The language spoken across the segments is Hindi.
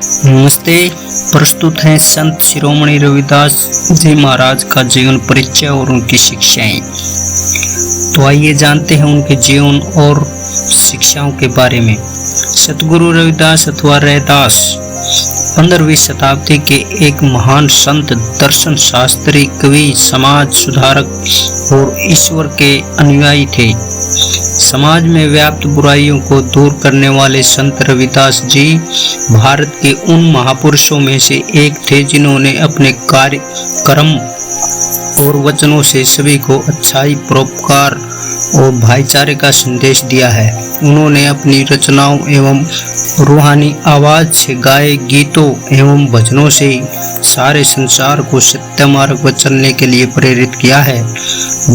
नमस्ते। प्रस्तुत हैं संत शिरोमणि रविदास जी महाराज का जीवन परिचय और उनकी शिक्षाएं। तो आइए जानते हैं उनके जीवन और शिक्षाओं के बारे में। सतगुरु रविदास अथवा रैदास 15वीं शताब्दी के एक महान संत, दर्शन शास्त्री, कवि, समाज सुधारक और ईश्वर के अनुयायी थे। समाज में व्याप्त बुराइयों को दूर करने वाले संत रविदास जी भारत के उन महापुरुषों में से एक थे जिन्होंने अपने कार्य, कर्म और वचनों से सभी को अच्छाई, परोपकार और भाईचारे का संदेश दिया है। उन्होंने अपनी रचनाओं एवं रूहानी आवाज से गाए गीतों एवं भजनों से सारे संसार को सत्य मार्ग पर चलने के लिए प्रेरित किया है।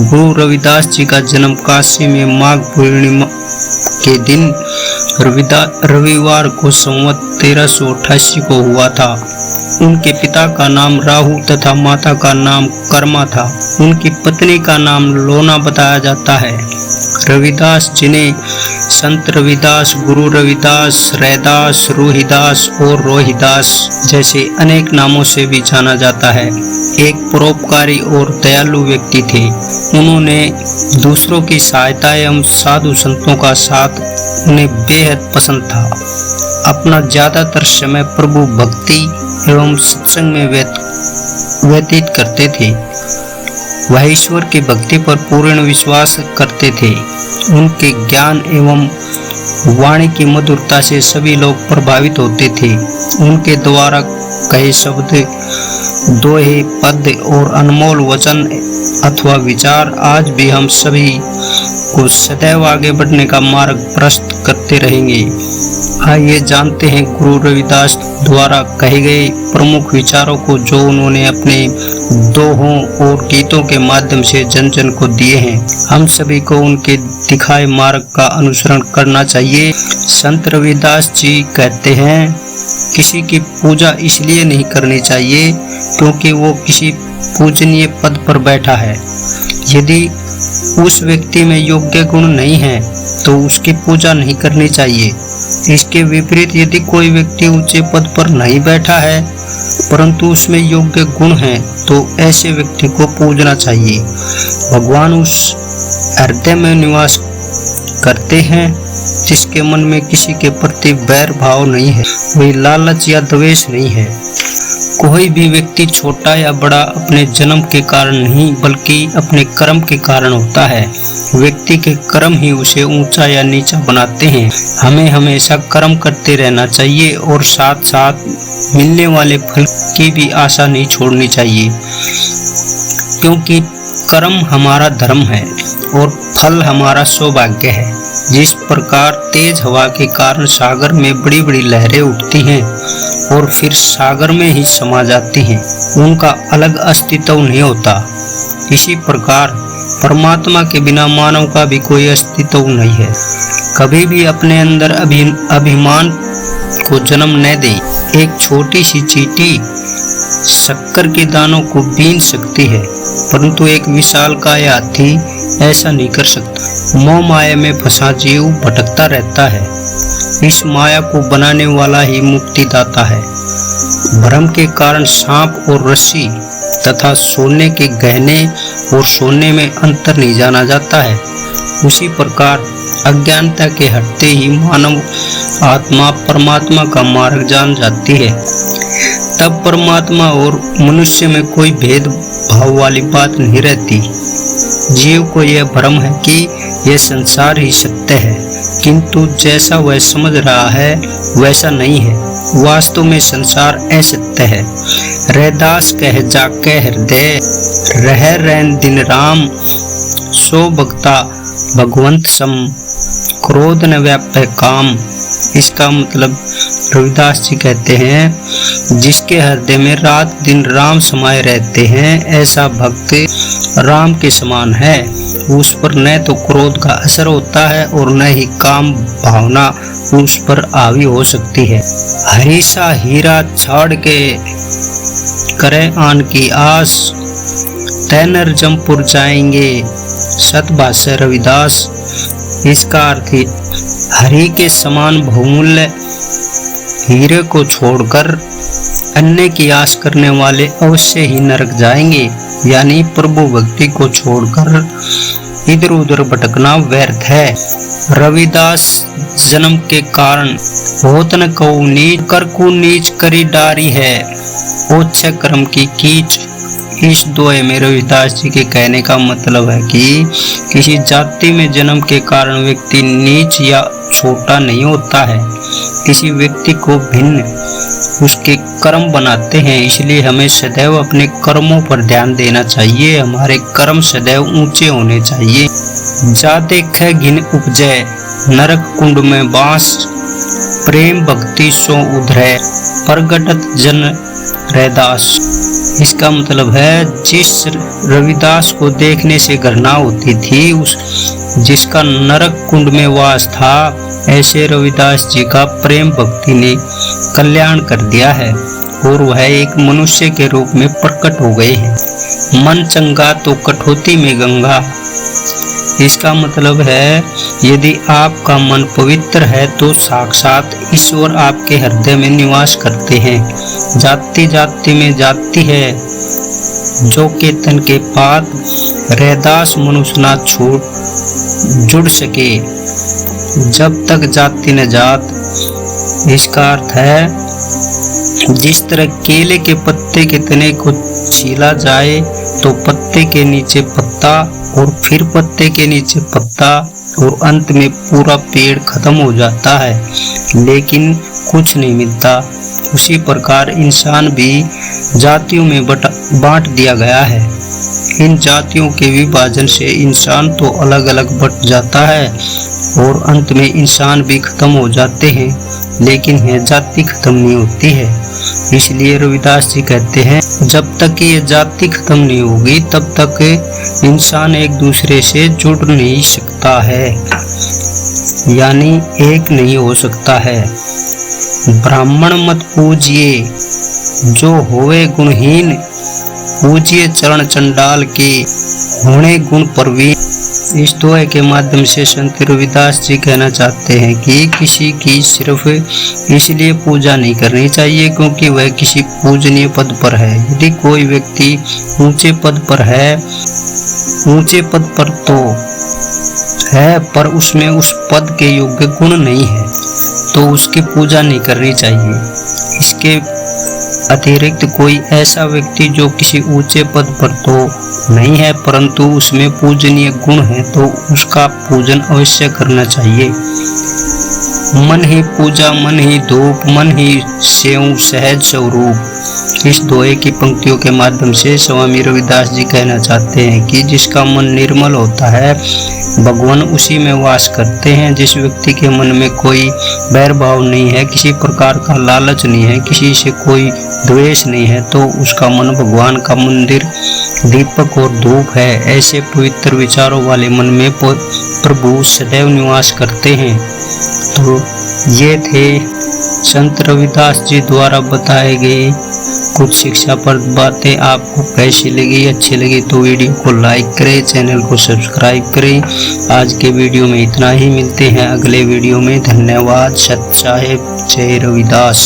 गुरु रविदास जी का जन्म काशी में माघ पूर्णिमा के दिन रविवार को संवत 1388 को हुआ था। उनके पिता का नाम राहु तथा माता का नाम कर्मा था। उनकी पत्नी का नाम लोना बताया जाता है। रविदास जिन्हें संत रविदास, गुरु रविदास, रैदास, रोहिदास और रोहिदास जैसे अनेक नामों से भी जाना जाता है, एक परोपकारी और दयालु व्यक्ति थे। उन्होंने दूसरों की सहायता एवं साधु संतों का साथ उन्हें बेहद पसंद था। अपना ज्यादातर समय प्रभु भक्ति एवं सत्संग में व्यतीत करते थे। वह ईश्वर की भक्ति पर पूर्ण विश्वास करते थे। उनके ज्ञान एवं वाणी की मधुरता से सभी लोग प्रभावित होते थे। उनके द्वारा कहे शब्द, दोहे, पद और अनमोल वचन अथवा विचार आज भी हम सभी को सदैव आगे बढ़ने का मार्ग प्रशस्त करते रहेंगे। आइए जानते हैं गुरु रविदास द्वारा कहे गए प्रमुख विचारों को जो उन्होंने अपने दोहों और गीतों के माध्यम से जन जन को दिए हैं। हम सभी को उनके दिखाए मार्ग का अनुसरण करना चाहिए। संत रविदास जी कहते हैं, किसी की पूजा इसलिए नहीं करनी चाहिए क्योंकि वो किसी पूजनीय पद पर बैठा है। यदि उस व्यक्ति में योग्य गुण नहीं है तो उसकी पूजा नहीं करनी चाहिए। इसके विपरीत यदि कोई व्यक्ति ऊंचे पद पर नहीं बैठा है परंतु उसमें योग्य गुण है तो ऐसे व्यक्ति को पूजना चाहिए। भगवान उस हृदय में निवास करते हैं जिसके मन में किसी के प्रति बैर भाव नहीं है, कोई लालच या द्वेष नहीं है। कोई भी व्यक्ति छोटा या बड़ा अपने जन्म के कारण नहीं बल्कि अपने कर्म के कारण होता है। व्यक्ति के कर्म ही उसे ऊंचा या नीचा बनाते हैं। हमें हमेशा कर्म करते रहना चाहिए और साथ साथ मिलने वाले फल की भी आशा नहीं छोड़नी चाहिए, क्योंकि कर्म हमारा धर्म है और फल हमारा सौभाग्य है। जिस प्रकार तेज हवा के कारण सागर में बड़ी बड़ी लहरें उठती हैं और फिर सागर में ही समा जाती हैं, उनका अलग अस्तित्व नहीं होता, इसी प्रकार परमात्मा के बिना मानव का भी कोई अस्तित्व नहीं है। कभी भी अपने अंदर अभिमान को जन्म न दें। एक छोटी सी चींटी शक्कर के दानों को बीन सकती है परंतु एक विशालकाय हाथी ऐसा नहीं कर सकता। मोह माया में फंसा जीव भटकता रहता है। इस माया को बनाने वाला ही मुक्तिदाता है। भ्रम के कारण सांप और रस्सी तथा सोने के गहने और सोने में अंतर नहीं जाना जाता है। उसी प्रकार अज्ञानता के हटते ही मानव आत्मा परमात्मा का मार्ग जान जाती है। तब परमात्मा और मनुष्य में कोई भेद भाव वाली बात नहीं रहती। जीव को यह भ्रम है कि यह संसार ही सत्य है, किंतु जैसा वह समझ रहा है वैसा नहीं है। वास्तव में संसार असत्य है। रैदास कह जाके हृदय, रह रैन दिन राम, सो भक्ता भगवंत सम, क्रोध न व्यापै काम। इसका मतलब रविदास जी कहते हैं, जिसके हृदय में रात दिन राम समाये रहते हैं ऐसा भक्त राम के समान है। उस पर न तो क्रोध का असर होता है और न ही काम भावना उस पर हावी हो सकती है। हरीसा हीरा छाड़ के करे आन की आस, तैनर जमपुर जाएंगे, सतभाष्य रविदास। इसका अर्थ हरि के समान बहुमूल्य हीरे को छोड़कर अन्य की आस करने वाले अवश्य ही नरक जाएंगे। यानी प्रभु भक्ति को छोड़कर इधर उधर भटकना व्यर्थ है। रविदास जन्म के कारण होत न कहूँ नीच, कर को नीच करी डारी है, ओछ कर्म की कीच। इस दोहे में रविदास जी के कहने का मतलब है कि किसी जाति में जन्म के कारण व्यक्ति नीच या छोटा नहीं होता है, किसी व्यक्ति को भिन्न उसके कर्म बनाते हैं। इसलिए हमें सदैव अपने कर्मों पर ध्यान देना चाहिए, हमारे कर्म सदैव ऊंचे होने चाहिए। जा देखे घिन उपजय, नरक कुंड में बांस, प्रेम भक्ति सो उधरे, प्रगटत जन रैदास। इसका मतलब है जिस रविदास को देखने से घृणा होती थी, उस जिसका नरक कुंड में वास था, ऐसे रविदास जी का प्रेम भक्ति ने कल्याण कर दिया है और वह एक मनुष्य के रूप में प्रकट हो गए हैं। मन चंगा तो कठौती में गंगा। इसका मतलब है यदि आपका मन पवित्र है तो साक्षात ईश्वर आपके हृदय में निवास करते हैं। जाति जाति में जाति है जो के तन के पात, रैदास मनुष्य ना छूट जुड़ सके जब तक जाति न जात। इसका अर्थ है जिस तरह केले के पत्ते के तने को छीला जाए तो पत्ते के नीचे पत्ता और फिर पत्ते के नीचे पत्ता और अंत में पूरा पेड़ खत्म हो जाता है, लेकिन कुछ नहीं मिलता। उसी प्रकार इंसान भी जातियों में बांट दिया गया है। इन जातियों के विभाजन से इंसान तो अलग अलग बट जाता है और अंत में इंसान भी खत्म हो जाते हैं, लेकिन यह जाति खत्म नहीं होती है। इसलिए रविदास जी कहते हैं जब तक ये जाति खत्म नहीं होगी तब तक इंसान एक दूसरे से जुड़ नहीं सकता है, यानी एक नहीं हो सकता है। ब्राह्मण मत पूजिए जो होवे गुणहीन, पूजिए चरण चंडाल के होने गुण प्रवीण। इस दोहे के माध्यम से संत रविदास जी कहना चाहते हैं कि किसी की सिर्फ इसलिए पूजा नहीं करनी चाहिए क्योंकि वह किसी पूजनीय पद पर है। यदि कोई व्यक्ति ऊंचे पद पर है, ऊंचे पद पर तो है पर उसमें उस पद के योग्य गुण नहीं है तो उसकी पूजा नहीं करनी चाहिए। इसके अतिरिक्त कोई ऐसा व्यक्ति जो किसी ऊंचे पद पर तो नहीं है परंतु उसमें पूजनीय गुण है तो उसका पूजन अवश्य करना चाहिए। मन ही पूजा, मन ही धूप, मन ही सेव सहज स्वरूप। इस दोहे की पंक्तियों के माध्यम से स्वामी रविदास जी कहना चाहते हैं कि जिसका मन निर्मल होता है भगवान उसी में वास करते हैं। जिस व्यक्ति के मन में कोई बैर भाव नहीं है, किसी प्रकार का लालच नहीं है, किसी से कोई द्वेष नहीं है तो उसका मन भगवान का मंदिर, दीपक और धूप है। ऐसे पवित्र विचारों वाले मन में प्रभु सदैव निवास करते हैं। तो ये थे संत रविदास जी द्वारा बताए गए कुछ शिक्षाप्रद बातें। आपको कैसी लगी, अच्छी लगी तो वीडियो को लाइक करें, चैनल को सब्सक्राइब करें। आज के वीडियो में इतना ही, मिलते हैं अगले वीडियो में। धन्यवाद। सत साहेब जय रविदास।